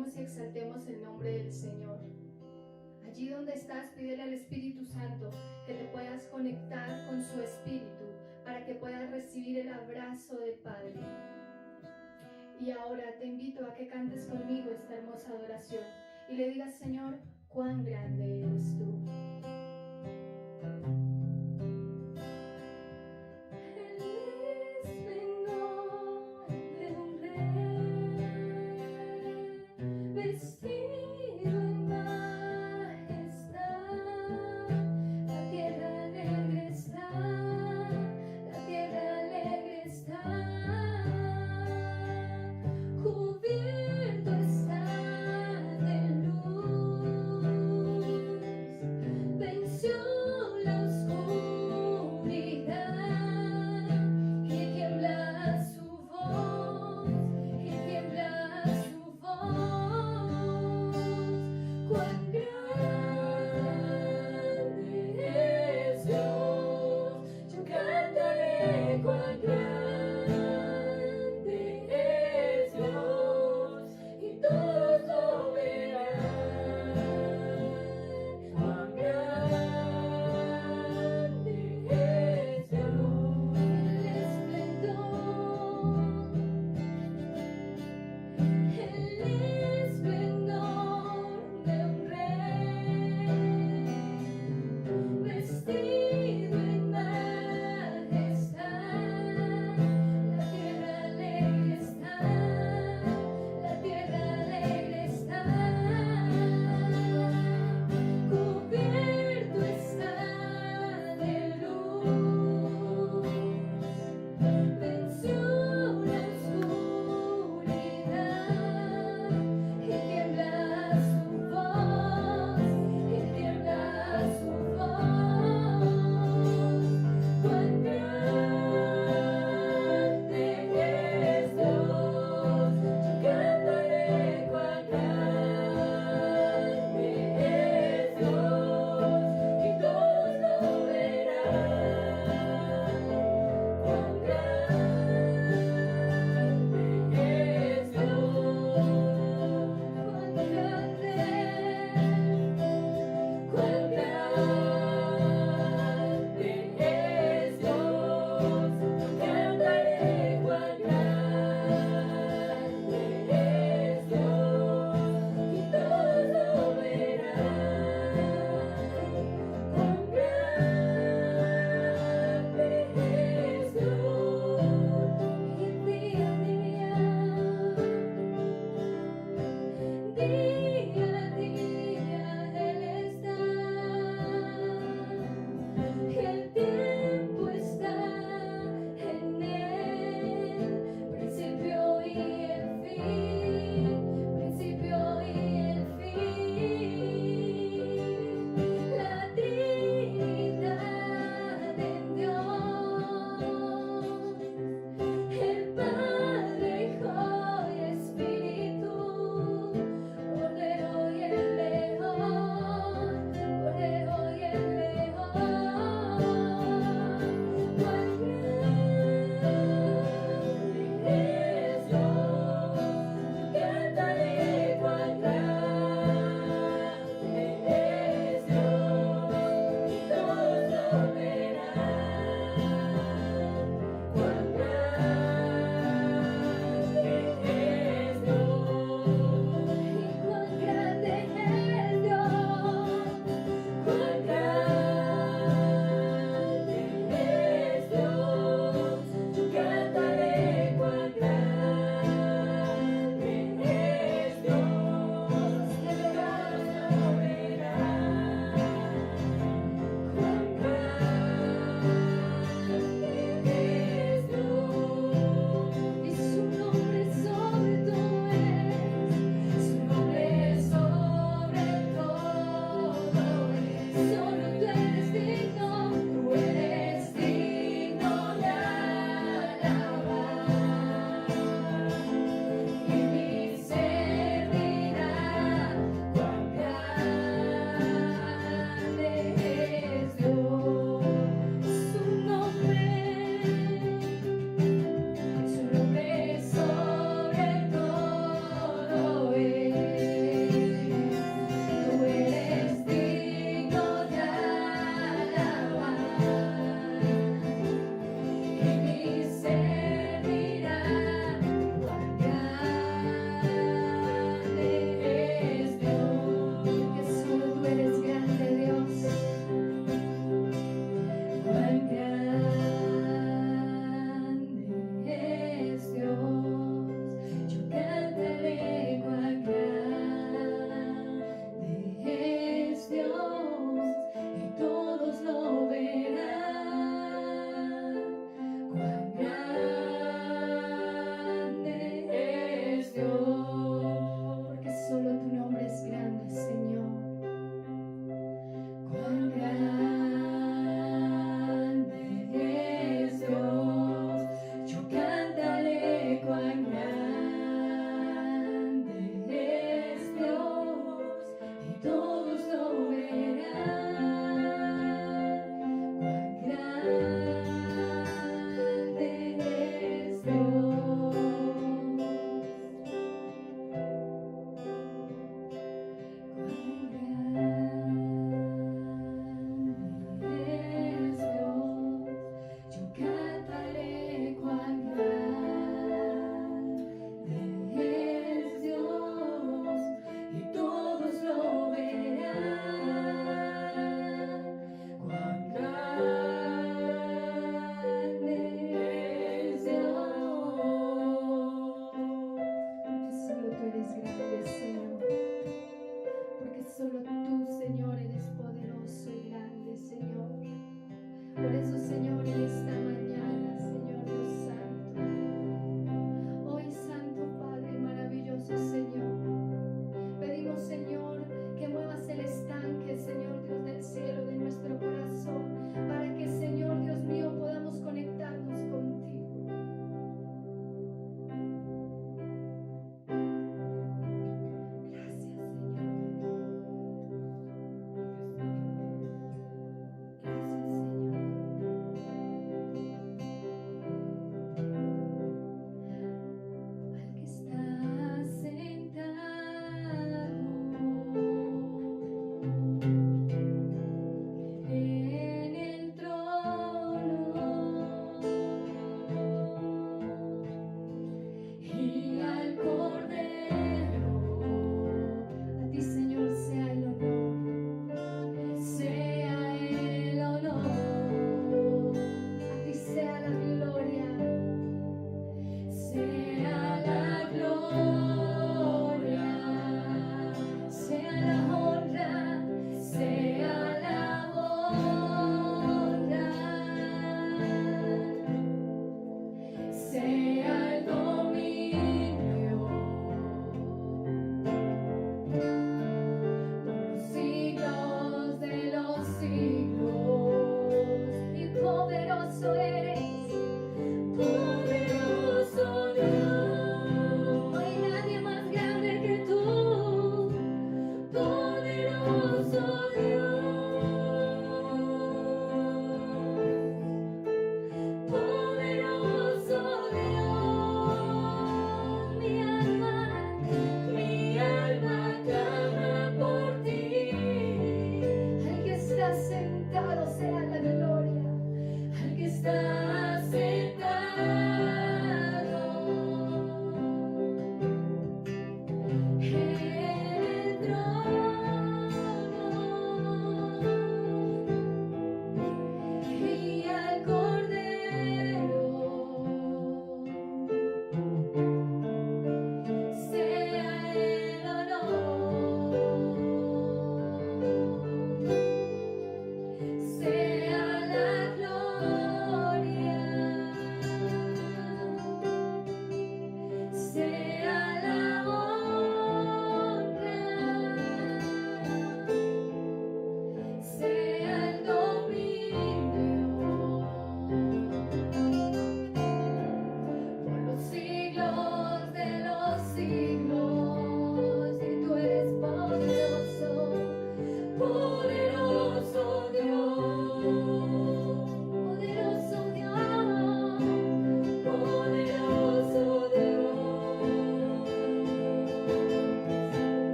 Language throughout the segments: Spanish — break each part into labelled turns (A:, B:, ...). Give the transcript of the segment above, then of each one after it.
A: alabemos y exaltemos el nombre del Señor. Allí donde estás, pídele al Espíritu Santo que te puedas conectar con su Espíritu para que puedas recibir el abrazo del Padre. Y ahora te invito a que cantes conmigo esta hermosa adoración y le digas: Señor, cuán grande eres tú.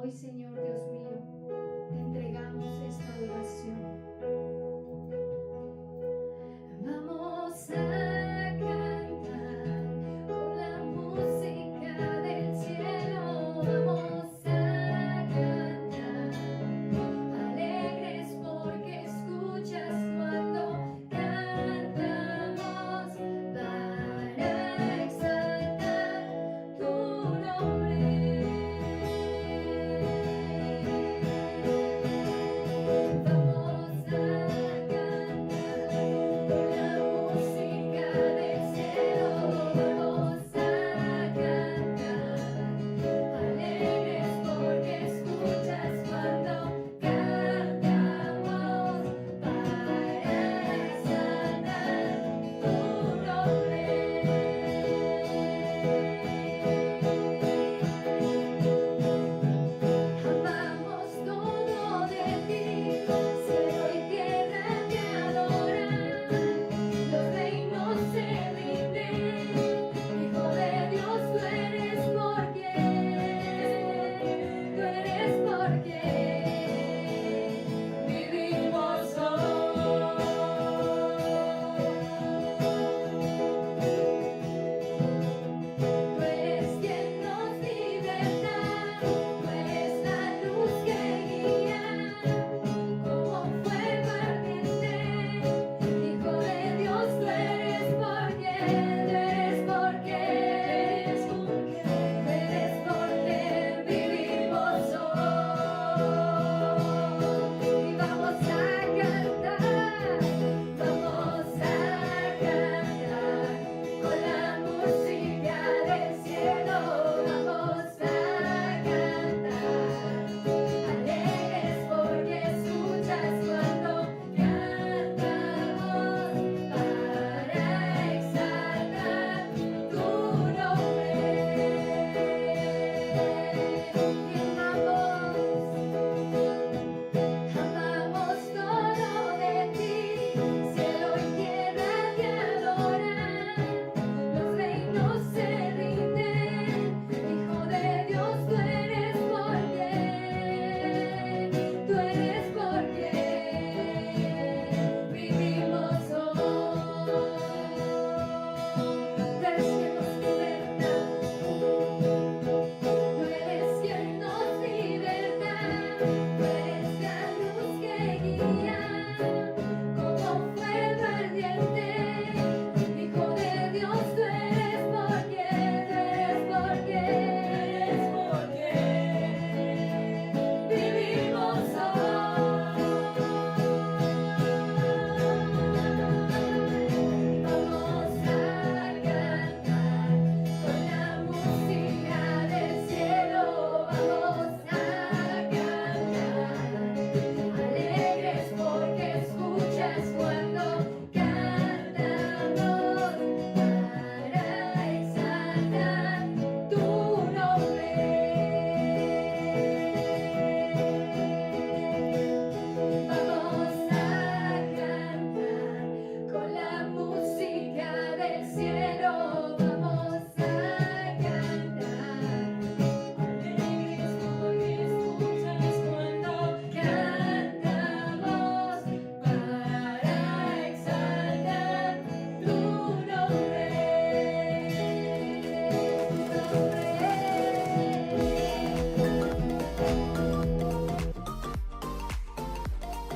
A: Hoy, Señor Dios mío, te entregamos esta adoración. Vamos a cantar con la música del cielo. Vamos a cantar alegres porque escuchas cuando cantamos para exaltar tu nombre.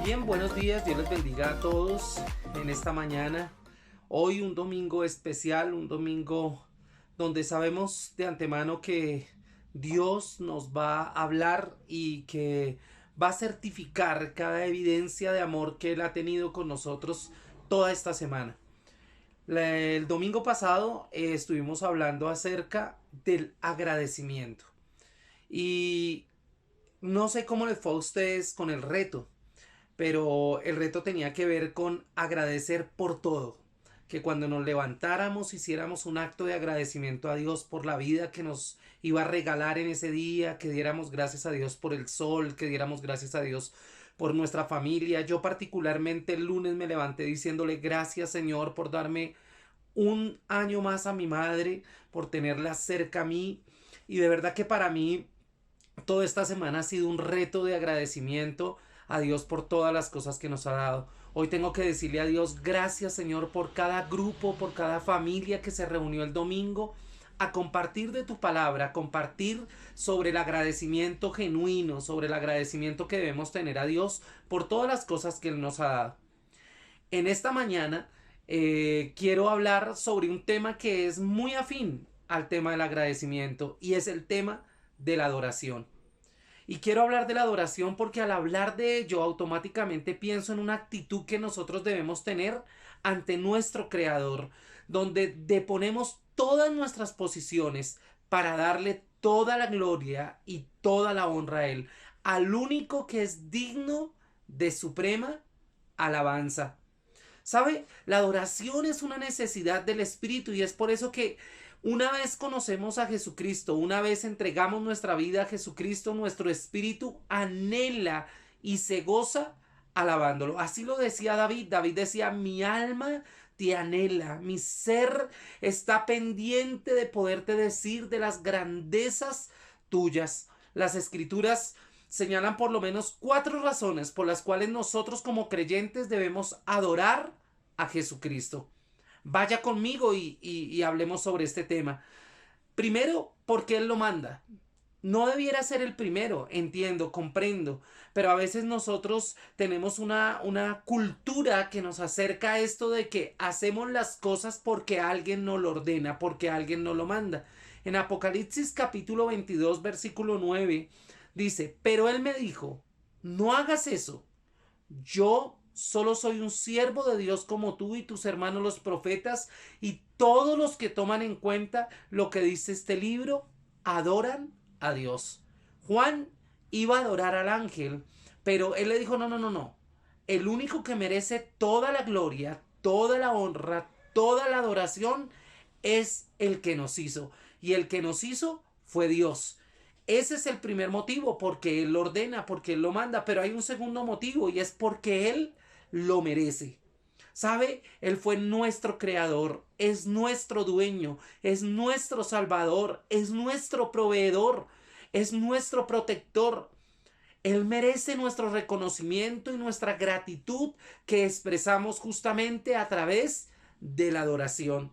B: Bien, buenos días, Dios les bendiga a todos en esta mañana. Hoy un domingo especial, un domingo donde sabemos de antemano que Dios nos va a hablar y que va a certificar cada evidencia de amor que Él ha tenido con nosotros toda esta semana. El domingo pasado estuvimos hablando acerca del agradecimiento y no sé cómo les fue a ustedes con el reto, pero el reto tenía que ver con agradecer por todo, que cuando nos levantáramos hiciéramos un acto de agradecimiento a Dios por la vida que nos iba a regalar en ese día, que diéramos gracias a Dios por el sol, que diéramos gracias a Dios por nuestra familia. Yo particularmente el lunes me levanté diciéndole gracias, Señor, por darme un año más a mi madre, por tenerla cerca a mí, y de verdad que para mí Toda esta semana ha sido un reto de agradecimiento a Dios por todas las cosas que nos ha dado. Hoy tengo que decirle a Dios gracias, Señor, por cada grupo, por cada familia que se reunió el domingo a compartir de tu palabra, a compartir sobre el agradecimiento genuino, sobre el agradecimiento que debemos tener a Dios por todas las cosas que Él nos ha dado. En esta mañana quiero hablar sobre un tema que es muy afín al tema del agradecimiento y es el tema de la adoración. Y quiero hablar de la adoración porque al hablar de ello automáticamente pienso en una actitud que nosotros debemos tener ante nuestro Creador, donde deponemos todas nuestras posiciones para darle toda la gloria y toda la honra a Él, al único que es digno de suprema alabanza. ¿Sabe? La adoración es una necesidad del Espíritu y es por eso que una vez conocemos a Jesucristo, una vez entregamos nuestra vida a Jesucristo, nuestro espíritu anhela y se goza alabándolo. Así lo decía David. David decía, mi alma te anhela, mi ser está pendiente de poderte decir de las grandezas tuyas. Las Escrituras señalan por lo menos 4 razones por las cuales nosotros como creyentes debemos adorar a Jesucristo. Vaya conmigo y hablemos sobre este tema. Primero, porque Él lo manda. No debiera ser el primero, entiendo, comprendo, pero a veces nosotros tenemos una cultura que nos acerca a esto de que hacemos las cosas porque alguien nos lo ordena, porque alguien nos lo manda. En Apocalipsis capítulo 22, versículo 9, dice, pero Él me dijo, no hagas eso, yo solo soy un siervo de Dios como tú y tus hermanos los profetas y todos los que toman en cuenta lo que dice este libro, adoran a Dios. Juan iba a adorar al ángel, pero él le dijo, no. El único que merece toda la gloria, toda la honra, toda la adoración es el que nos hizo. Y el que nos hizo fue Dios. Ese es el primer motivo, porque Él lo ordena, porque Él lo manda, pero hay un segundo motivo y es porque Él lo merece. ¿Sabe? Él fue nuestro creador, es nuestro dueño, es nuestro salvador, es nuestro proveedor, es nuestro protector. Él merece nuestro reconocimiento y nuestra gratitud que expresamos justamente a través de la adoración.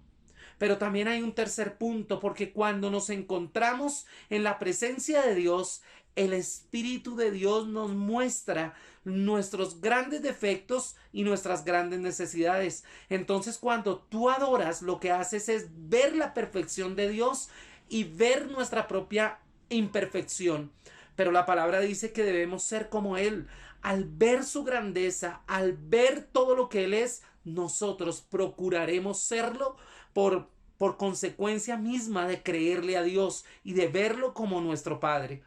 B: Pero también hay un tercer punto, porque cuando nos encontramos en la presencia de Dios, el Espíritu de Dios nos muestra nuestros grandes defectos y nuestras grandes necesidades. Entonces, cuando tú adoras, lo que haces es ver la perfección de Dios y ver nuestra propia imperfección. Pero la palabra dice que debemos ser como Él. Al ver su grandeza, al ver todo lo que Él es, nosotros procuraremos serlo por consecuencia misma de creerle a Dios y de verlo como nuestro Padre.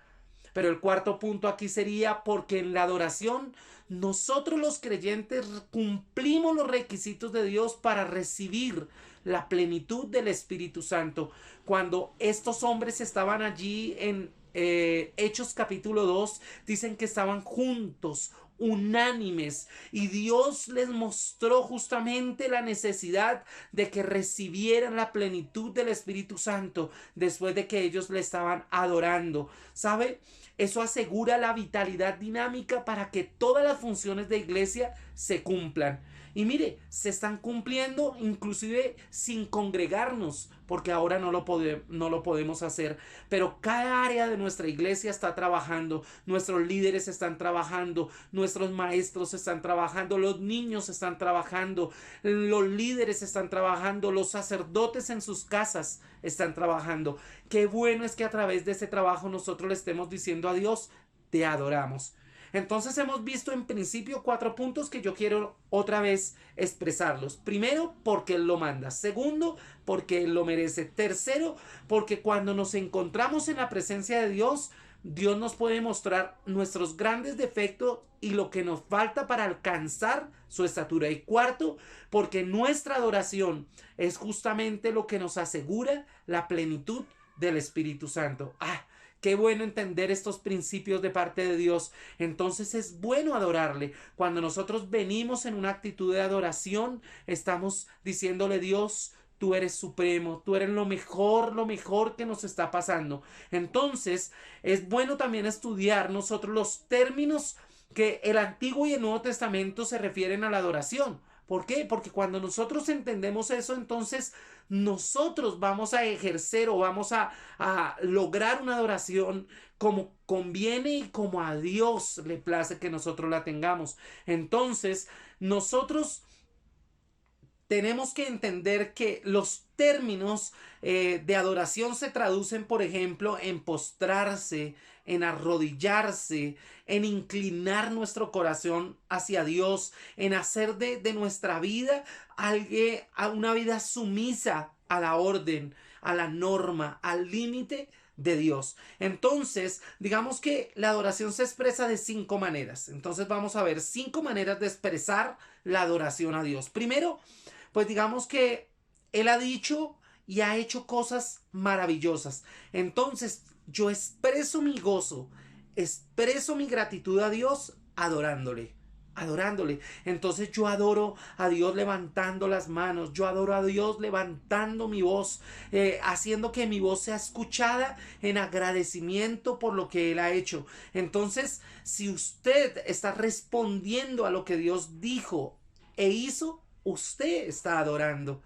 B: Pero el cuarto punto aquí sería porque en la adoración nosotros los creyentes cumplimos los requisitos de Dios para recibir la plenitud del Espíritu Santo. Cuando estos hombres estaban allí en Hechos capítulo 2, dicen que estaban juntos, unánimes, y Dios les mostró justamente la necesidad de que recibieran la plenitud del Espíritu Santo después de que ellos le estaban adorando. ¿Sabe? Eso asegura la vitalidad dinámica para que todas las funciones de iglesia se cumplan. Y mire, se están cumpliendo inclusive sin congregarnos, porque ahora no lo podemos hacer. Pero cada área de nuestra iglesia está trabajando, nuestros líderes están trabajando, nuestros maestros están trabajando, los niños están trabajando, los líderes están trabajando, los sacerdotes en sus casas están trabajando. Qué bueno es que a través de ese trabajo nosotros le estemos diciendo a Dios, te adoramos. Entonces hemos visto en principio 4 puntos que yo quiero otra vez expresarlos. Primero, porque Él lo manda. Segundo, porque Él lo merece. Tercero, porque cuando nos encontramos en la presencia de Dios, Dios nos puede mostrar nuestros grandes defectos y lo que nos falta para alcanzar su estatura. Y cuarto, porque nuestra adoración es justamente lo que nos asegura la plenitud del Espíritu Santo. Qué bueno entender estos principios de parte de Dios. Entonces es bueno adorarle. Cuando nosotros venimos en una actitud de adoración, estamos diciéndole, Dios, tú eres supremo, tú eres lo mejor que nos está pasando. Entonces, es bueno también estudiar nosotros los términos que el Antiguo y el Nuevo Testamento se refieren a la adoración. ¿Por qué? Porque cuando nosotros entendemos eso, entonces nosotros vamos a ejercer o vamos a lograr una adoración como conviene y como a Dios le place que nosotros la tengamos. Entonces, nosotros tenemos que entender que los términos de adoración se traducen, por ejemplo, en postrarse, en arrodillarse, en inclinar nuestro corazón hacia Dios, en hacer de nuestra vida a una vida sumisa a la orden, a la norma, al límite de Dios. Entonces, digamos que la adoración se expresa de 5 maneras. Entonces vamos a ver 5 maneras de expresar la adoración a Dios. Primero, pues digamos que Él ha dicho y ha hecho cosas maravillosas. Entonces yo expreso mi gozo, expreso mi gratitud a Dios adorándole. Adorándole. Entonces yo adoro a Dios levantando las manos, yo adoro a Dios levantando mi voz, haciendo que mi voz sea escuchada en agradecimiento por lo que Él ha hecho. Entonces, si usted está respondiendo a lo que Dios dijo e hizo, usted está adorando.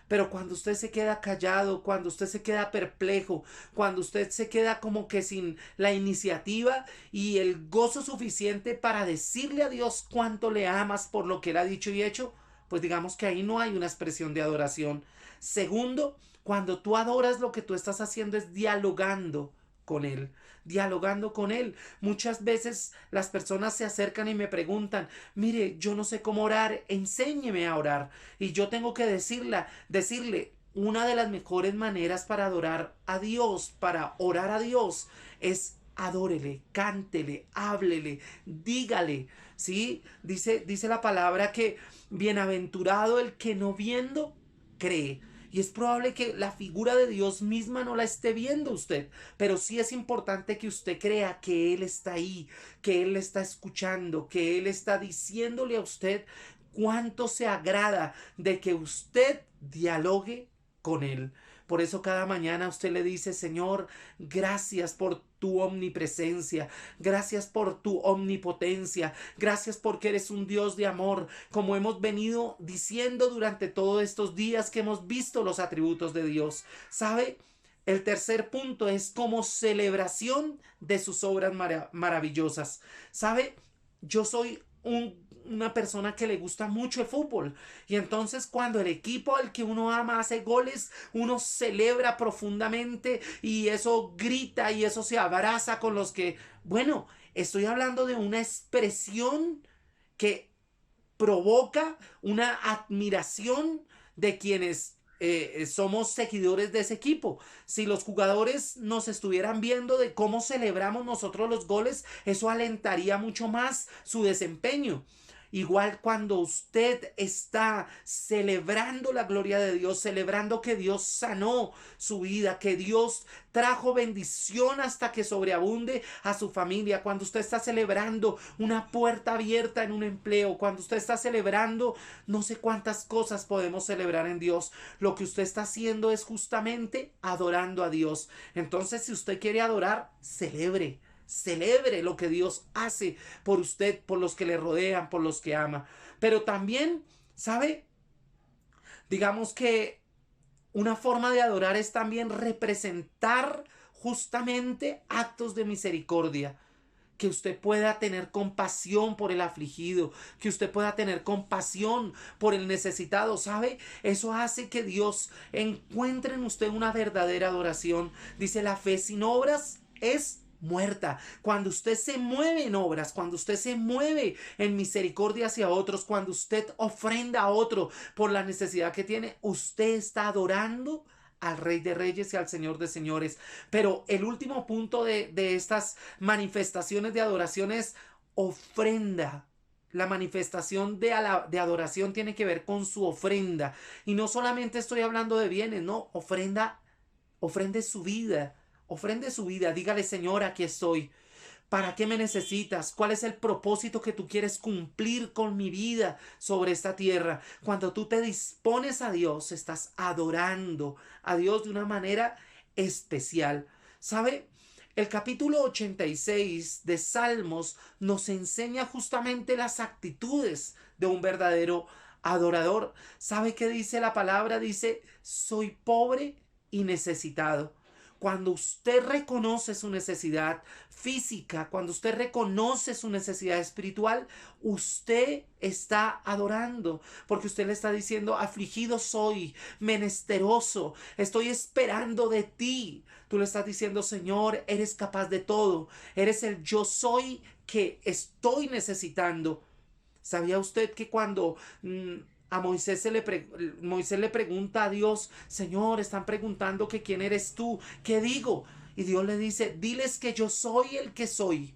B: Pero cuando usted se queda callado, cuando usted se queda perplejo, cuando usted se queda como que sin la iniciativa y el gozo suficiente para decirle a Dios cuánto le amas por lo que Él ha dicho y hecho, pues digamos que ahí no hay una expresión de adoración. Segundo, cuando tú adoras, lo que tú estás haciendo es dialogando con Él, dialogando con Él. Muchas veces las personas se acercan y me preguntan, mire, yo no sé cómo orar, enséñeme a orar. Y yo tengo que decirle, una de las mejores maneras para adorar a Dios, para orar a Dios, es adórele, cántele, háblele, dígale. ¿Sí? Dice la palabra que bienaventurado el que no viendo cree. Y es probable que la figura de Dios misma no la esté viendo usted, pero sí es importante que usted crea que Él está ahí, que Él le está escuchando, que Él está diciéndole a usted cuánto se agrada de que usted dialogue con Él. Por eso cada mañana usted le dice, Señor, gracias por tu omnipresencia, gracias por tu omnipotencia, gracias porque eres un Dios de amor, como hemos venido diciendo durante todos estos días que hemos visto los atributos de Dios. ¿Sabe? El tercer punto es como celebración de sus obras maravillosas. ¿Sabe? Yo soy una persona que le gusta mucho el fútbol y entonces cuando el equipo al que uno ama hace goles, uno celebra profundamente y eso grita y eso se abraza con los que, bueno, estoy hablando de una expresión que provoca una admiración de quienes somos seguidores de ese equipo. Si los jugadores nos estuvieran viendo de cómo celebramos nosotros los goles, eso alentaría mucho más su desempeño. Igual cuando usted está celebrando la gloria de Dios, celebrando que Dios sanó su vida, que Dios trajo bendición hasta que sobreabunde a su familia, cuando usted está celebrando una puerta abierta en un empleo, cuando usted está celebrando no sé cuántas cosas podemos celebrar en Dios, lo que usted está haciendo es justamente adorando a Dios. Entonces, si usted quiere adorar, celebre. Celebre lo que Dios hace por usted, por los que le rodean, por los que ama. Pero también, ¿sabe? Digamos que una forma de adorar es también representar justamente actos de misericordia. Que usted pueda tener compasión por el afligido, que usted pueda tener compasión por el necesitado, ¿sabe? Eso hace que Dios encuentre en usted una verdadera adoración. Dice, la fe sin obras es muerta. Cuando usted se mueve en obras, cuando usted se mueve en misericordia hacia otros, cuando usted ofrenda a otro por la necesidad que tiene, usted está adorando al Rey de Reyes y al Señor de Señores. Pero el último punto de estas manifestaciones de adoración es ofrenda. La manifestación de adoración tiene que ver con su ofrenda. Y no solamente estoy hablando de bienes, no, ofrende su vida. Ofrende su vida, dígale, Señor, aquí estoy. ¿Para qué me necesitas? ¿Cuál es el propósito que tú quieres cumplir con mi vida sobre esta tierra? Cuando tú te dispones a Dios, estás adorando a Dios de una manera especial. ¿Sabe? El capítulo 86 de Salmos nos enseña justamente las actitudes de un verdadero adorador. ¿Sabe qué dice la palabra? Dice, soy pobre y necesitado. Cuando usted reconoce su necesidad física, cuando usted reconoce su necesidad espiritual, usted está adorando, porque usted le está diciendo, afligido soy, menesteroso, estoy esperando de ti. Tú le estás diciendo, Señor, eres capaz de todo, eres el yo soy que estoy necesitando. ¿Sabía usted que cuando a Moisés Moisés le pregunta a Dios, Señor, están preguntando que quién eres tú, ¿qué digo? Y Dios le dice, diles que yo soy el que soy.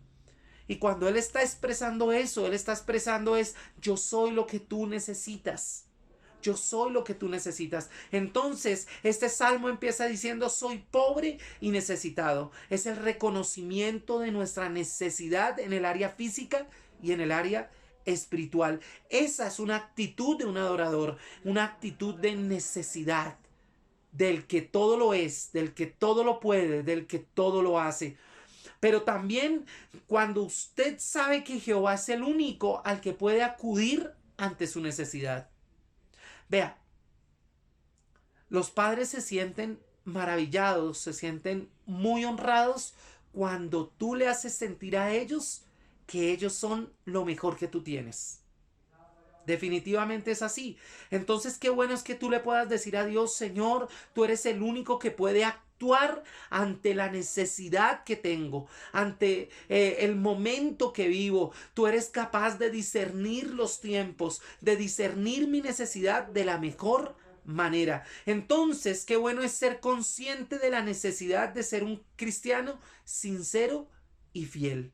B: Y cuando él está expresando eso, él está expresando es, yo soy lo que tú necesitas. Yo soy lo que tú necesitas. Entonces, este salmo empieza diciendo, soy pobre y necesitado. Es el reconocimiento de nuestra necesidad en el área física y en el área espiritual. Esa es una actitud de un adorador, una actitud de necesidad, del que todo lo es, del que todo lo puede, del que todo lo hace. Pero también cuando usted sabe que Jehová es el único al que puede acudir ante su necesidad. Vea, los padres se sienten maravillados, se sienten muy honrados cuando tú le haces sentir a ellos que ellos son lo mejor que tú tienes. Definitivamente es así. Entonces, qué bueno es que tú le puedas decir a Dios, Señor, tú eres el único que puede actuar ante la necesidad que tengo, ante el momento que vivo. Tú eres capaz de discernir los tiempos, de discernir mi necesidad de la mejor manera. Entonces, qué bueno es ser consciente de la necesidad de ser un cristiano sincero y fiel.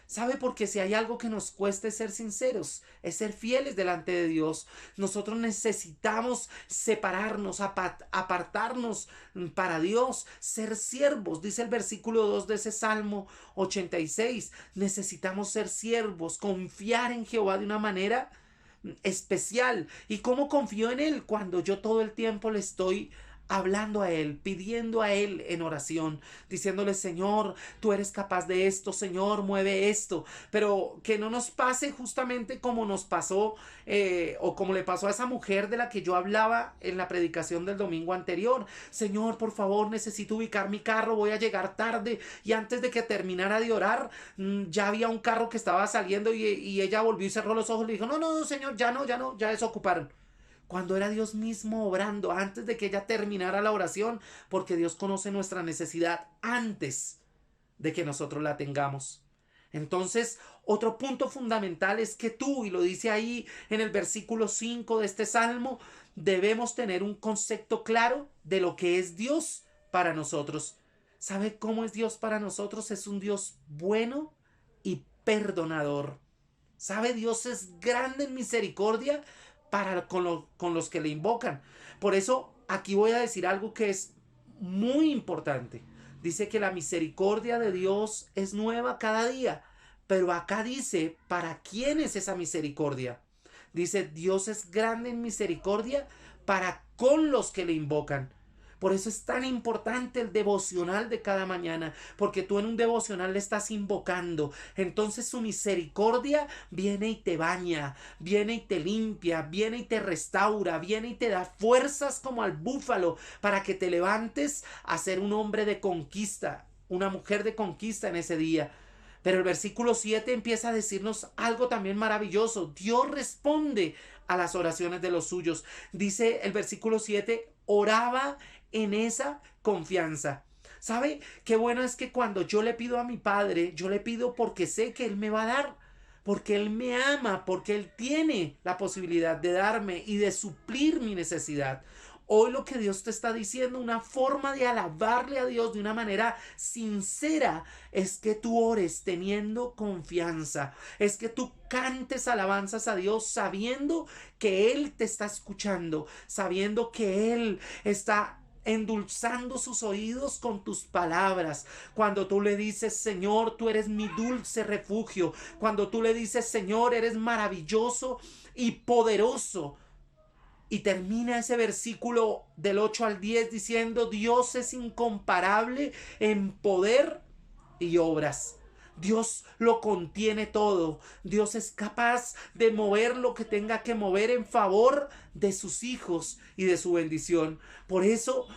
B: ¿Sabe? Porque si hay algo que nos cueste ser sinceros, es ser fieles delante de Dios. Nosotros necesitamos separarnos, apartarnos para Dios, ser siervos. Dice el versículo 2 de ese Salmo 86. Necesitamos ser siervos, confiar en Jehová de una manera especial. ¿Y cómo confío en Él? Cuando yo todo el tiempo le estoy hablando a Él, pidiendo a Él en oración, diciéndole, Señor, tú eres capaz de esto, Señor, mueve esto, pero que no nos pase justamente como nos pasó o como le pasó a esa mujer de la que yo hablaba en la predicación del domingo anterior. Señor, por favor, necesito ubicar mi carro, voy a llegar tarde, y antes de que terminara de orar, ya había un carro que estaba saliendo y ella volvió y cerró los ojos y le dijo, no, Señor, ya no, ya desocuparon. Cuando era Dios mismo obrando antes de que ella terminara la oración, porque Dios conoce nuestra necesidad antes de que nosotros la tengamos. Entonces, otro punto fundamental es que tú, y lo dice ahí en el versículo 5 de este salmo, debemos tener un concepto claro de lo que es Dios para nosotros. ¿Sabe cómo es Dios para nosotros? Es un Dios bueno y perdonador. ¿Sabe? Dios es grande en misericordia con los que le invocan. Por eso aquí voy a decir algo que es muy importante. Dice que la misericordia de Dios es nueva cada día, pero acá dice, ¿para quién es esa misericordia? Dice, Dios es grande en misericordia para con los que le invocan. Por eso es tan importante el devocional de cada mañana, porque tú en un devocional le estás invocando. Entonces su misericordia viene y te baña, viene y te limpia, viene y te restaura, viene y te da fuerzas como al búfalo para que te levantes a ser un hombre de conquista, una mujer de conquista en ese día. Pero el versículo 7 empieza a decirnos algo también maravilloso. Dios responde a las oraciones de los suyos. Dice el versículo 7, oraba en esa confianza. ¿Sabe? Qué bueno es que cuando yo le pido a mi Padre, yo le pido porque sé que Él me va a dar, porque Él me ama, porque Él tiene la posibilidad de darme y de suplir mi necesidad. Hoy lo que Dios te está diciendo, una forma de alabarle a Dios de una manera sincera, es que tú ores teniendo confianza, es que tú cantes alabanzas a Dios sabiendo que Él te está escuchando, sabiendo que Él está endulzando sus oídos con tus palabras. Cuando tú le dices, Señor, tú eres mi dulce refugio. Cuando tú le dices, Señor, eres maravilloso y poderoso. Y termina ese versículo del 8 al 10 diciendo, Dios es incomparable en poder y obras. Dios lo contiene todo. Dios es capaz de mover lo que tenga que mover en favor de sus hijos y de su bendición. Por eso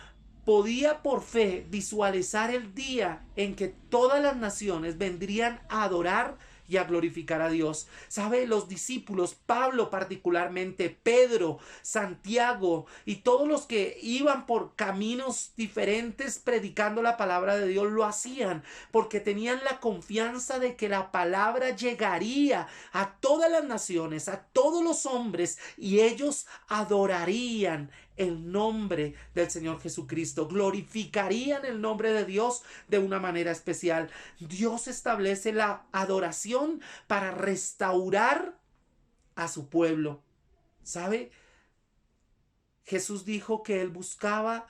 B: podía por fe visualizar el día en que todas las naciones vendrían a adorar y a glorificar a Dios. ¿Sabe? Los discípulos, Pablo particularmente, Pedro, Santiago y todos los que iban por caminos diferentes predicando la palabra de Dios lo hacían porque tenían la confianza de que la palabra llegaría a todas las naciones, a todos los hombres, y ellos adorarían el nombre del Señor Jesucristo, glorificarían el nombre de Dios de una manera especial. Dios establece la adoración para restaurar a su pueblo. ¿Sabe? Jesús dijo que Él buscaba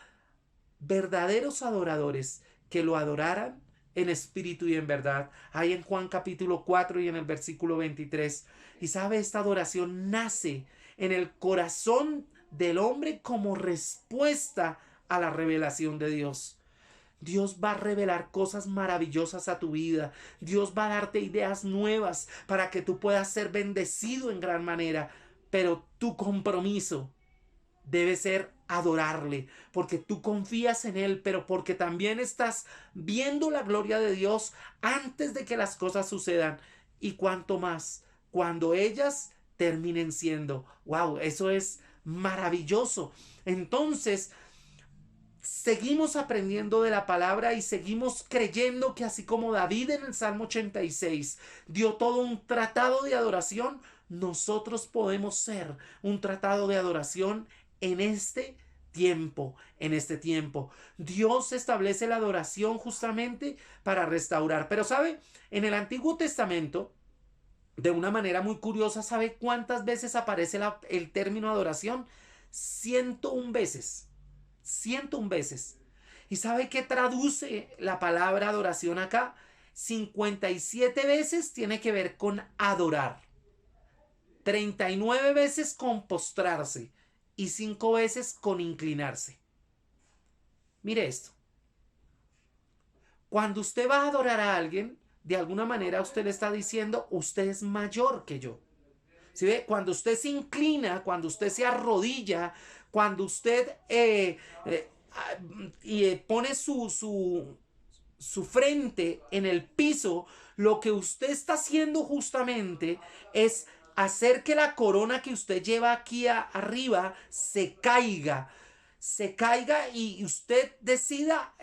B: verdaderos adoradores que lo adoraran en espíritu y en verdad. Ahí en Juan capítulo 4 y en el versículo 23. Y sabe, esta adoración nace en el corazón del hombre como respuesta a la revelación de Dios. Dios va a revelar cosas maravillosas a tu vida. Dios va a darte ideas nuevas para que tú puedas ser bendecido en gran manera. Pero tu compromiso debe ser adorarle, porque tú confías en Él, pero porque también estás viendo la gloria de Dios antes de que las cosas sucedan. Y cuanto más, cuando ellas terminen siendo. ¡Wow! Eso es maravilloso. Entonces, seguimos aprendiendo de la palabra y seguimos creyendo que así como David en el Salmo 86 dio todo un tratado de adoración, nosotros podemos ser un tratado de adoración en este tiempo. Dios establece la adoración justamente para restaurar. Pero ¿sabe? En el Antiguo Testamento, de una manera muy curiosa, ¿sabe cuántas veces aparece el término adoración? 101 veces. 101 veces. ¿Y sabe qué traduce la palabra adoración acá? 57 veces tiene que ver con adorar. 39 veces con postrarse. Y 5 veces con inclinarse. Mire esto. Cuando usted va a adorar a alguien, de alguna manera usted le está diciendo, usted es mayor que yo. ¿Sí ve? Cuando usted se inclina, cuando usted se arrodilla, cuando usted pone su frente en el piso, lo que usted está haciendo justamente es hacer que la corona que usted lleva aquí arriba se caiga y usted decida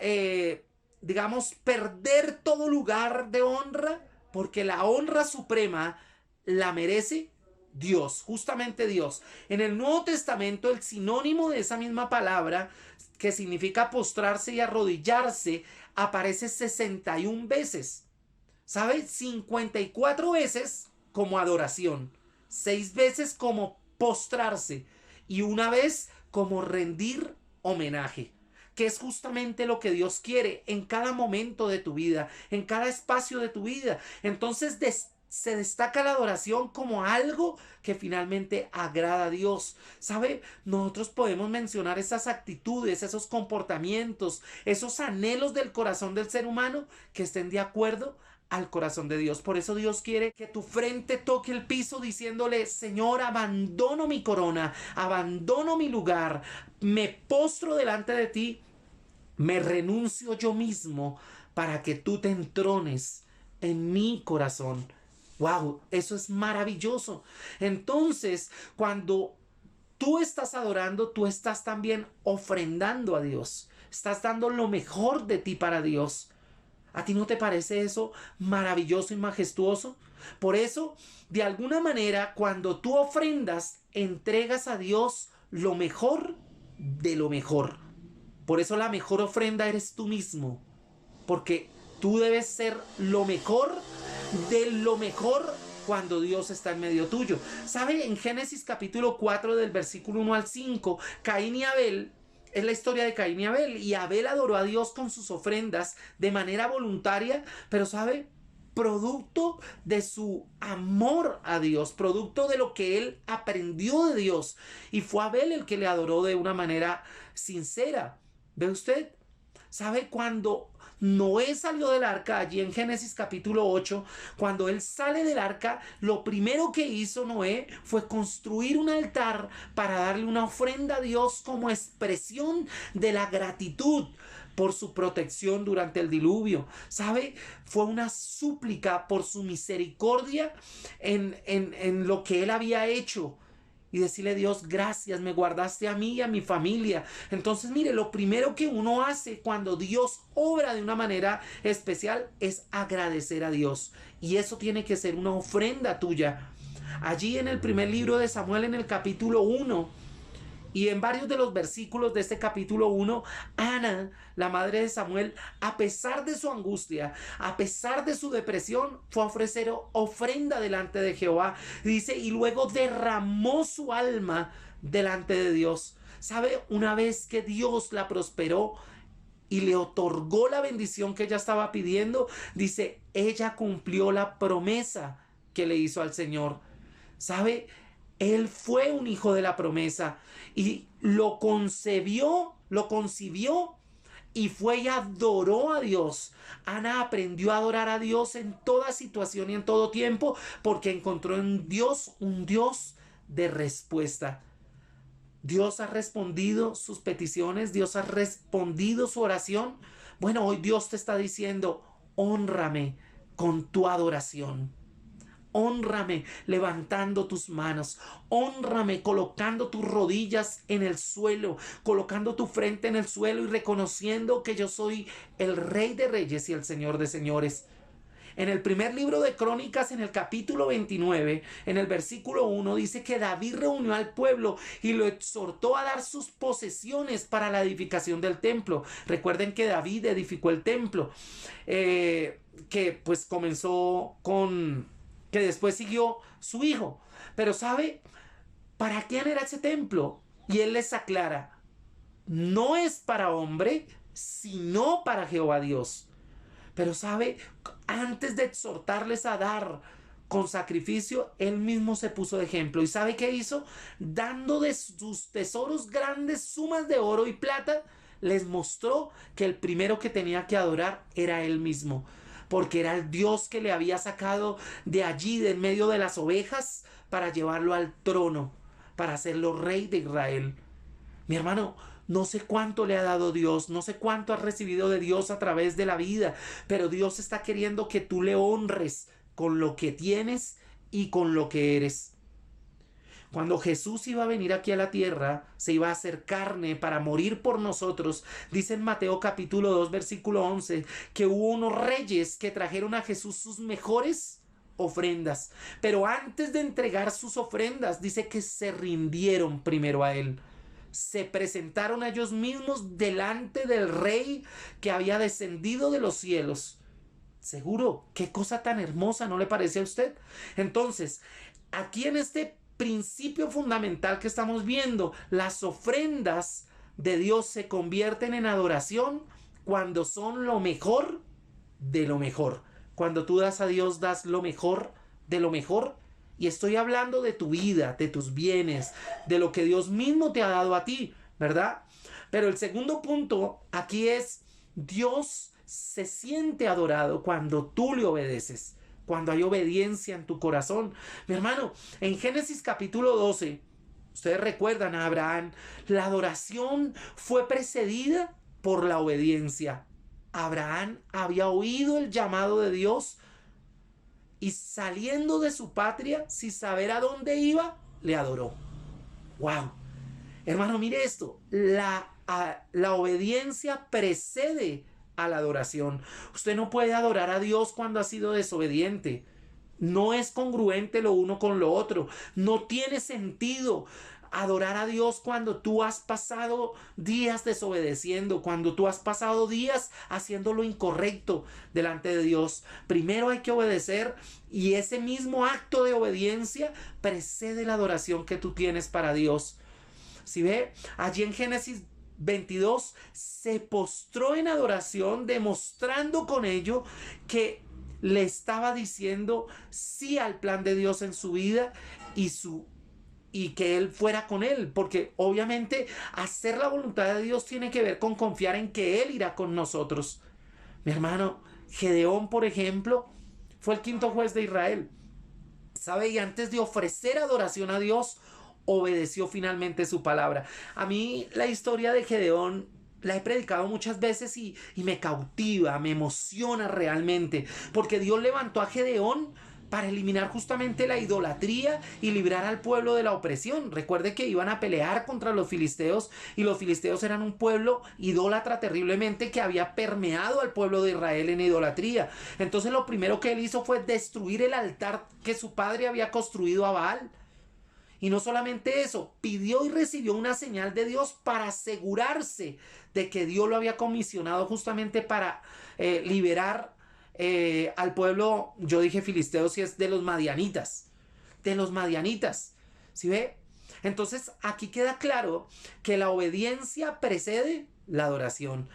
B: perder todo lugar de honra, porque la honra suprema la merece Dios, justamente Dios. En el Nuevo Testamento, el sinónimo de esa misma palabra, que significa postrarse y arrodillarse, aparece 61 veces. ¿Sabe? 54 veces como adoración, 6 veces como postrarse y una vez como rendir homenaje, que es justamente lo que Dios quiere en cada momento de tu vida, en cada espacio de tu vida. Entonces se destaca la adoración como algo que finalmente agrada a Dios. ¿Sabe? Nosotros podemos mencionar esas actitudes, esos comportamientos, esos anhelos del corazón del ser humano que estén de acuerdo al corazón de Dios. Por eso Dios quiere que tu frente toque el piso diciéndole, Señor, abandono mi corona, abandono mi lugar, me postro delante de ti, me renuncio yo mismo para que tú te entrones en mi corazón. ¡Wow! Eso es maravilloso. Entonces, cuando tú estás adorando, tú estás también ofrendando a Dios. Estás dando lo mejor de ti para Dios. ¿A ti no te parece eso maravilloso y majestuoso? Por eso, de alguna manera, cuando tú ofrendas, entregas a Dios lo mejor de lo mejor. Por eso la mejor ofrenda eres tú mismo. Porque tú debes ser lo mejor de lo mejor cuando Dios está en medio tuyo. ¿Sabe? En Génesis capítulo 4 del versículo 1 al 5, Caín y Abel es la historia de Caín y Abel. Y Abel adoró a Dios con sus ofrendas de manera voluntaria, pero ¿sabe? Producto de su amor a Dios, producto de lo que él aprendió de Dios. Y fue Abel el que le adoró de una manera sincera. ¿Ve usted? ¿Sabe? Cuando Noé salió del arca, allí en Génesis capítulo 8, cuando él sale del arca, lo primero que hizo Noé fue construir un altar para darle una ofrenda a Dios como expresión de la gratitud por su protección durante el diluvio. ¿Sabe? Fue una súplica por su misericordia en lo que él había hecho. Y decirle a Dios, gracias, me guardaste a mí y a mi familia. Entonces, mire, lo primero que uno hace cuando Dios obra de una manera especial es agradecer a Dios. Y eso tiene que ser una ofrenda tuya. Allí en el primer libro de Samuel, en el capítulo 1, y en varios de los versículos de este capítulo 1, Ana, la madre de Samuel, a pesar de su angustia, a pesar de su depresión, fue a ofrecer ofrenda delante de Jehová. Dice, y luego derramó su alma delante de Dios. ¿Sabe? Una vez que Dios la prosperó y le otorgó la bendición que ella estaba pidiendo, dice, ella cumplió la promesa que le hizo al Señor. ¿Sabe? Él fue un hijo de la promesa y lo concibió y fue y adoró a Dios. Ana aprendió a adorar a Dios en toda situación y en todo tiempo porque encontró en Dios un Dios de respuesta. Dios ha respondido sus peticiones, Dios ha respondido su oración. Bueno, hoy Dios te está diciendo, hónrame con tu adoración. Hónrame levantando tus manos, hónrame colocando tus rodillas en el suelo, colocando tu frente en el suelo y reconociendo que yo soy el Rey de Reyes y el Señor de Señores. En el primer libro de Crónicas, en el capítulo 29, en el versículo 1, dice que David reunió al pueblo y lo exhortó a dar sus posesiones para la edificación del templo. Recuerden que David edificó el templo, que pues comenzó con... que después siguió su hijo. Pero ¿sabe para quién era ese templo? Y él les aclara, no es para hombre, sino para Jehová Dios. Pero ¿sabe? Antes de exhortarles a dar con sacrificio, él mismo se puso de ejemplo. ¿Y sabe qué hizo? Dando de sus tesoros grandes sumas de oro y plata, les mostró que el primero que tenía que adorar era él mismo. Porque era el Dios que le había sacado de allí, de en medio de las ovejas, para llevarlo al trono, para hacerlo rey de Israel. Mi hermano, no sé cuánto le ha dado Dios, no sé cuánto has recibido de Dios a través de la vida, pero Dios está queriendo que tú le honres con lo que tienes y con lo que eres. Cuando Jesús iba a venir aquí a la tierra, se iba a hacer carne para morir por nosotros. Dice en Mateo capítulo 2, versículo 11, que hubo unos reyes que trajeron a Jesús sus mejores ofrendas. Pero antes de entregar sus ofrendas, dice que se rindieron primero a él. Se presentaron a ellos mismos delante del rey que había descendido de los cielos. Seguro, qué cosa tan hermosa, ¿no le parece a usted? Entonces, aquí en este principio fundamental que estamos viendo, las ofrendas de Dios se convierten en adoración cuando son lo mejor de lo mejor. Cuando tú das a Dios, das lo mejor de lo mejor. Y estoy hablando de tu vida, de tus bienes, de lo que Dios mismo te ha dado a ti, ¿verdad? Pero el segundo punto aquí es, Dios se siente adorado cuando tú le obedeces, cuando hay obediencia en tu corazón. Mi hermano, en Génesis capítulo 12, ustedes recuerdan a Abraham, la adoración fue precedida por la obediencia. Abraham había oído el llamado de Dios y saliendo de su patria, sin saber a dónde iba, le adoró. ¡Wow! Hermano, mire esto. La obediencia precede a la adoración. Usted no puede adorar a Dios cuando ha sido desobediente. No es congruente lo uno con lo otro. No tiene sentido adorar a Dios cuando tú has pasado días desobedeciendo, cuando tú has pasado días haciendo lo incorrecto delante de Dios. Primero hay que obedecer y ese mismo acto de obediencia precede la adoración que tú tienes para Dios. Si ve, allí en Génesis 22, se postró en adoración, demostrando con ello que le estaba diciendo sí al plan de Dios en su vida y que él fuera con él, porque obviamente hacer la voluntad de Dios tiene que ver con confiar en que él irá con nosotros. Mi hermano, Gedeón, por ejemplo, fue el quinto juez de Israel, ¿sabe? Y antes de ofrecer adoración a Dios, obedeció finalmente su palabra. A mí la historia de Gedeón la he predicado muchas veces y me cautiva, me emociona realmente, porque Dios levantó a Gedeón para eliminar justamente la idolatría y librar al pueblo de la opresión. Recuerde que iban a pelear contra los filisteos y los filisteos eran un pueblo idólatra terriblemente que había permeado al pueblo de Israel en idolatría. Entonces lo primero que él hizo fue destruir el altar que su padre había construido a Baal. Y no solamente eso, pidió y recibió una señal de Dios para asegurarse de que Dios lo había comisionado justamente para liberar al pueblo, yo dije filisteos, y es de los madianitas, ¿sí ve? Entonces aquí queda claro que la obediencia precede la adoración.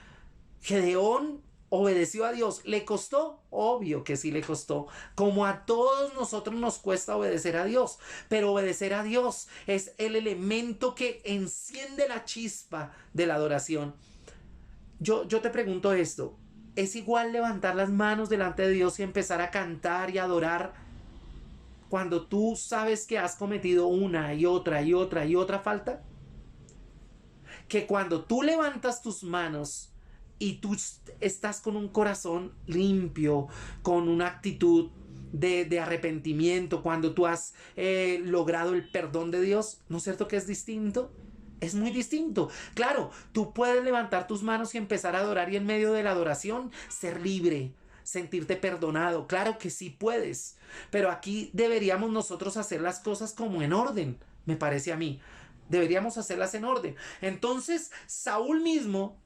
B: Gedeón obedeció a Dios. ¿Le costó? Obvio que sí le costó. Como a todos nosotros nos cuesta obedecer a Dios. Pero obedecer a Dios es el elemento que enciende la chispa de la adoración. Yo te pregunto esto. ¿Es igual levantar las manos delante de Dios y empezar a cantar y adorar cuando tú sabes que has cometido una y otra y otra y otra falta? Que cuando tú levantas tus manos y tú estás con un corazón limpio, con una actitud de arrepentimiento, cuando tú has logrado el perdón de Dios, ¿no es cierto que es distinto? Es muy distinto. Claro, tú puedes levantar tus manos y empezar a adorar y en medio de la adoración ser libre, sentirte perdonado. Claro que sí puedes, pero aquí deberíamos nosotros hacer las cosas como en orden, me parece a mí. Deberíamos hacerlas en orden. Entonces, Saúl mismo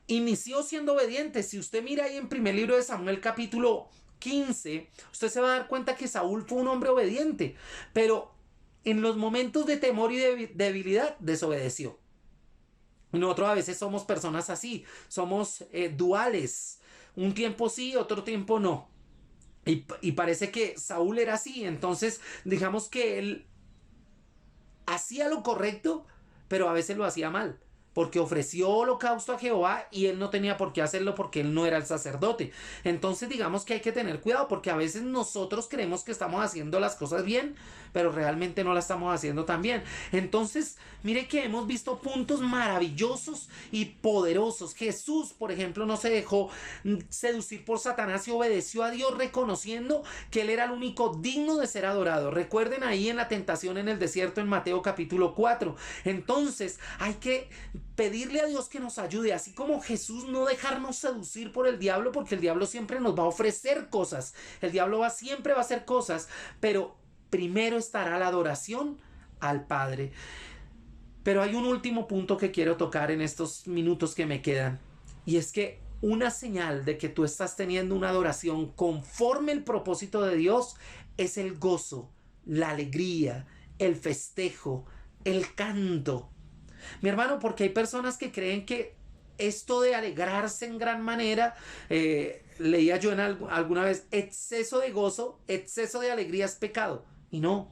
B: inició siendo obediente. Si usted mira ahí en primer libro de Samuel capítulo 15, usted se va a dar cuenta que Saúl fue un hombre obediente, pero en los momentos de temor y de debilidad desobedeció. Nosotros a veces somos personas así, somos duales. Un tiempo sí, otro tiempo no. Y parece que Saúl era así. Entonces, digamos que él hacía lo correcto, pero a veces lo hacía mal, porque ofreció holocausto a Jehová y él no tenía por qué hacerlo porque él no era el sacerdote. Entonces digamos que hay que tener cuidado, porque a veces nosotros creemos que estamos haciendo las cosas bien, pero realmente no las estamos haciendo tan bien. Entonces mire que hemos visto puntos maravillosos y poderosos. Jesús, por ejemplo, no se dejó seducir por Satanás y obedeció a Dios reconociendo que él era el único digno de ser adorado. Recuerden ahí en la tentación en el desierto en Mateo capítulo 4. Entonces hay que pedirle a Dios que nos ayude, así como Jesús, no dejarnos seducir por el diablo, porque el diablo siempre nos va a ofrecer cosas, el diablo siempre va a hacer cosas, pero primero estará la adoración al Padre. Pero hay un último punto que quiero tocar en estos minutos que me quedan, y es que una señal de que tú estás teniendo una adoración conforme el propósito de Dios es el gozo, la alegría, el festejo, el canto. Mi hermano, porque hay personas que creen que esto de alegrarse en gran manera, leía yo alguna vez, exceso de gozo, exceso de alegría es pecado. Y no,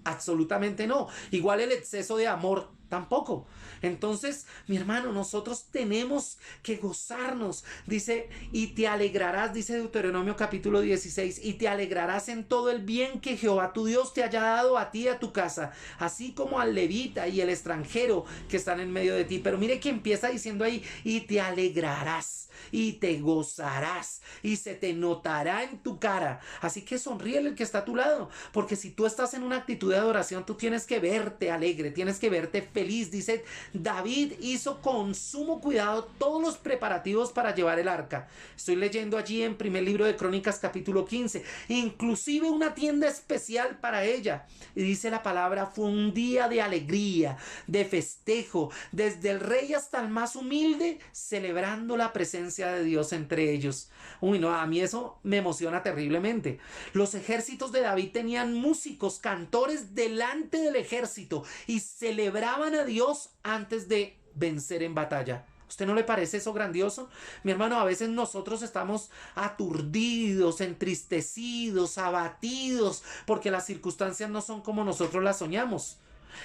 B: absolutamente no. Igual el exceso de amor tampoco. Entonces, mi hermano, nosotros tenemos que gozarnos. Dice, y te alegrarás, dice Deuteronomio capítulo 16, y te alegrarás en todo el bien que Jehová tu Dios te haya dado a ti y a tu casa, así como al levita y el extranjero que están en medio de ti. Pero mire que empieza diciendo ahí, y te alegrarás, y te gozarás, y se te notará en tu cara. Así que sonríele el que está a tu lado, porque si tú estás en una actitud de adoración, tú tienes que verte alegre, tienes que verte feliz. Dice, David hizo con sumo cuidado todos los preparativos para llevar el arca. Estoy leyendo allí en primer libro de Crónicas capítulo 15, inclusive una tienda especial para ella. Y dice la palabra, fue un día de alegría, de festejo, desde el rey hasta el más humilde, celebrando la presencia de Dios entre ellos. Uy, no, a mí eso me emociona terriblemente. Los ejércitos de David tenían músicos, cantores delante del ejército y celebraban a Dios antes de vencer en batalla. ¿Usted no le parece eso grandioso? Mi hermano, a veces nosotros estamos aturdidos, entristecidos, abatidos, porque las circunstancias no son como nosotros las soñamos.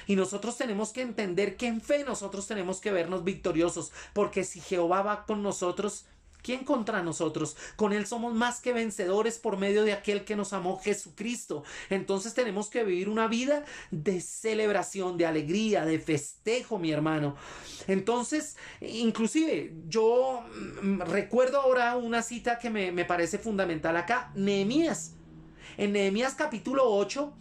B: Y nosotros tenemos que entender que en fe nosotros tenemos que vernos victoriosos, porque si Jehová va con nosotros, ¿quién contra nosotros? Con Él somos más que vencedores por medio de aquel que nos amó, Jesucristo. Entonces tenemos que vivir una vida de celebración, de alegría, de festejo, mi hermano. Entonces, inclusive, yo recuerdo ahora una cita que me parece fundamental acá, Nehemías. En Nehemías capítulo 8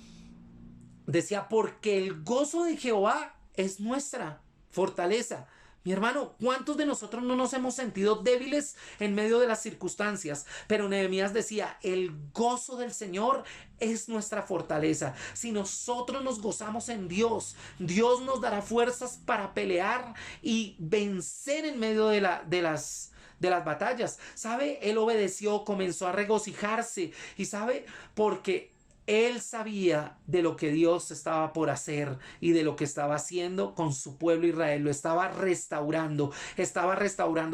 B: decía, porque el gozo de Jehová es nuestra fortaleza. Mi hermano, ¿cuántos de nosotros no nos hemos sentido débiles en medio de las circunstancias? Pero Nehemías decía, el gozo del Señor es nuestra fortaleza. Si nosotros nos gozamos en Dios, Dios nos dará fuerzas para pelear y vencer en medio de las batallas. ¿Sabe? Él obedeció, comenzó a regocijarse. ¿Y sabe? Porque él sabía de lo que Dios estaba por hacer y de lo que estaba haciendo con su pueblo Israel. Lo estaba restaurando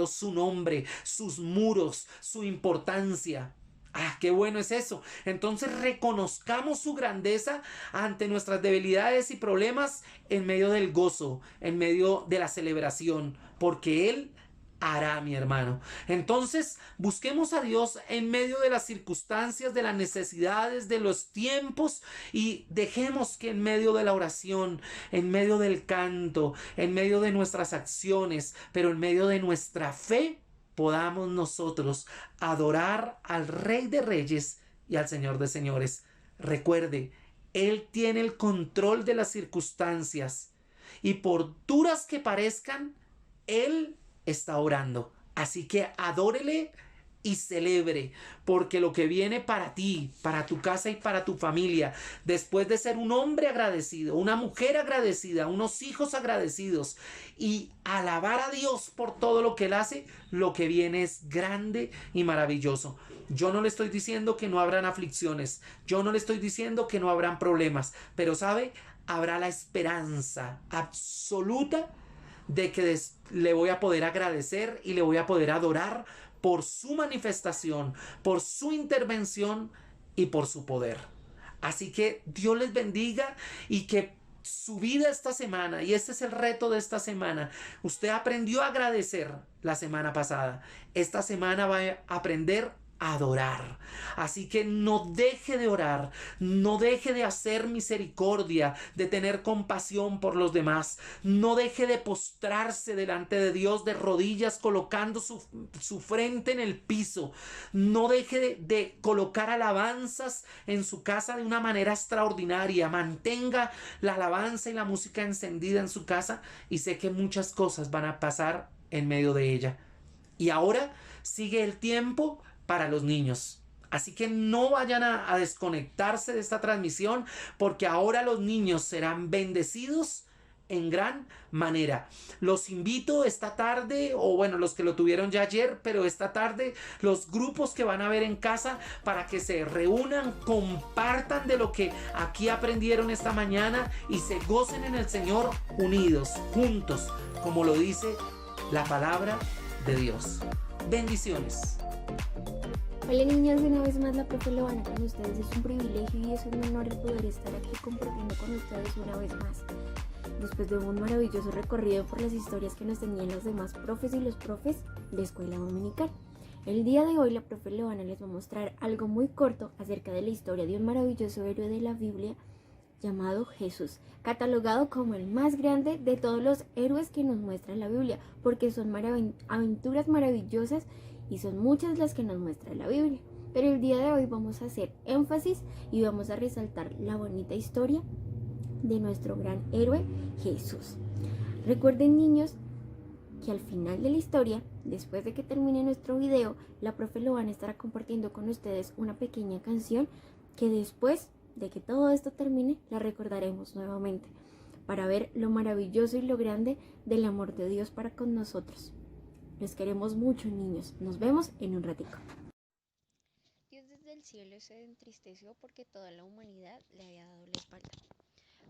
B: su nombre, sus muros, su importancia. Ah, qué bueno es eso. Entonces reconozcamos su grandeza ante nuestras debilidades y problemas en medio del gozo, en medio de la celebración, porque Él hará, mi hermano. Entonces, busquemos a Dios en medio de las circunstancias, de las necesidades, de los tiempos, y dejemos que en medio de la oración, en medio del canto, en medio de nuestras acciones, pero en medio de nuestra fe, podamos nosotros adorar al Rey de Reyes y al Señor de Señores. Recuerde, Él tiene el control de las circunstancias y por duras que parezcan, Él está orando. Así que adórele y celebre, porque lo que viene para ti, para tu casa y para tu familia, después de ser un hombre agradecido, una mujer agradecida, unos hijos agradecidos y alabar a Dios por todo lo que Él hace, lo que viene es grande y maravilloso. Yo no le estoy diciendo que no habrán aflicciones, yo no le estoy diciendo que no habrán problemas, pero sabe, habrá la esperanza absoluta de que le voy a poder agradecer y le voy a poder adorar por su manifestación, por su intervención y por su poder. Así que Dios les bendiga y que su vida esta semana, y este es el reto de esta semana, usted aprendió a agradecer la semana pasada, esta semana va a aprender a adorar. Así que no deje de orar, no deje de hacer misericordia, de tener compasión por los demás, no deje de postrarse delante de Dios de rodillas colocando su frente en el piso, no deje de colocar alabanzas en su casa de una manera extraordinaria, mantenga la alabanza y la música encendida en su casa y sé que muchas cosas van a pasar en medio de ella. Y ahora sigue el tiempo para los niños. Así que no vayan a desconectarse de esta transmisión porque ahora los niños serán bendecidos en gran manera. Los invito esta tarde, o bueno, los que lo tuvieron ya ayer, pero esta tarde, los grupos que van a ver en casa para que se reúnan, compartan de lo que aquí aprendieron esta mañana y se gocen en el Señor unidos, juntos, como lo dice la palabra de Dios. Bendiciones.
C: Hola niñas, una vez más la profe Loana con ustedes. Es un privilegio y es un honor el poder estar aquí compartiendo con ustedes una vez más. Después de un maravilloso recorrido por las historias que nos tenían los demás profes y los profes de escuela dominical. El día de hoy la profe Loana les va a mostrar algo muy corto acerca de la historia de un maravilloso héroe de la Biblia llamado Jesús, catalogado como el más grande de todos los héroes que nos muestra la Biblia, porque son aventuras maravillosas y son muchas las que nos muestra la Biblia. Pero el día de hoy vamos a hacer énfasis y vamos a resaltar la bonita historia de nuestro gran héroe Jesús. Recuerden niños que al final de la historia, después de que termine nuestro video, la profe Loana estará compartiendo con ustedes una pequeña canción que después de que todo esto termine la recordaremos nuevamente para ver lo maravilloso y lo grande del amor de Dios para con nosotros. Los queremos mucho, niños. Nos vemos en un ratico.
D: Dios desde el cielo se entristeció porque toda la humanidad le había dado la espalda.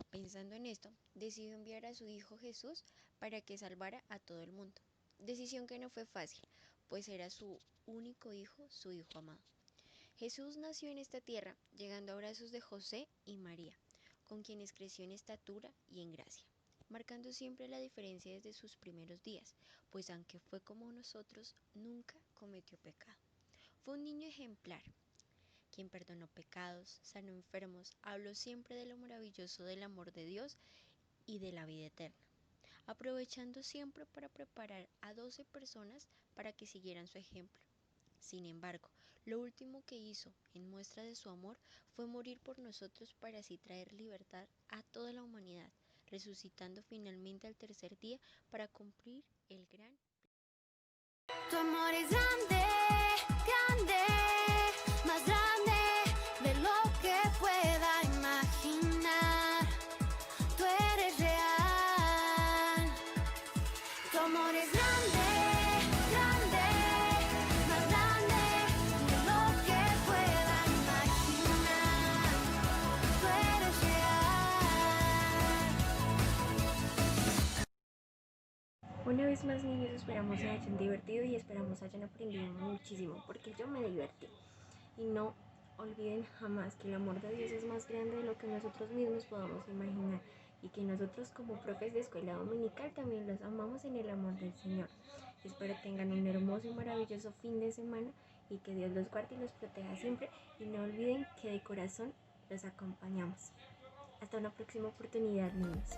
D: Pensando en esto, decidió enviar a su Hijo Jesús para que salvara a todo el mundo. Decisión que no fue fácil, pues era su único hijo, su hijo amado. Jesús nació en esta tierra, llegando a brazos de José y María, con quienes creció en estatura y en gracia, marcando siempre la diferencia desde sus primeros días, pues aunque fue como nosotros, nunca cometió pecado. Fue un niño ejemplar, quien perdonó pecados, sanó enfermos, habló siempre de lo maravilloso del amor de Dios y de la vida eterna, aprovechando siempre para preparar a 12 personas para que siguieran su ejemplo. Sin embargo, lo último que hizo en muestra de su amor fue morir por nosotros para así traer libertad a toda la humanidad, resucitando finalmente al tercer día para cumplir el gran.
E: Tu amor es grande, grande, más grande de lo que pueda imaginar. Tú eres real. Tu amor es grande, grande, más grande de lo que pueda imaginar. Tú eres real.
C: Una vez más, niños, esperamos se hayan divertido y esperamos hayan aprendido muchísimo, porque yo me divertí. Y no olviden jamás que el amor de Dios es más grande de lo que nosotros mismos podamos imaginar, y que nosotros como profes de escuela dominical también los amamos en el amor del Señor. Espero tengan un hermoso y maravilloso fin de semana, y que Dios los guarde y los proteja siempre, y no olviden que de corazón los acompañamos. Hasta una próxima oportunidad, niños.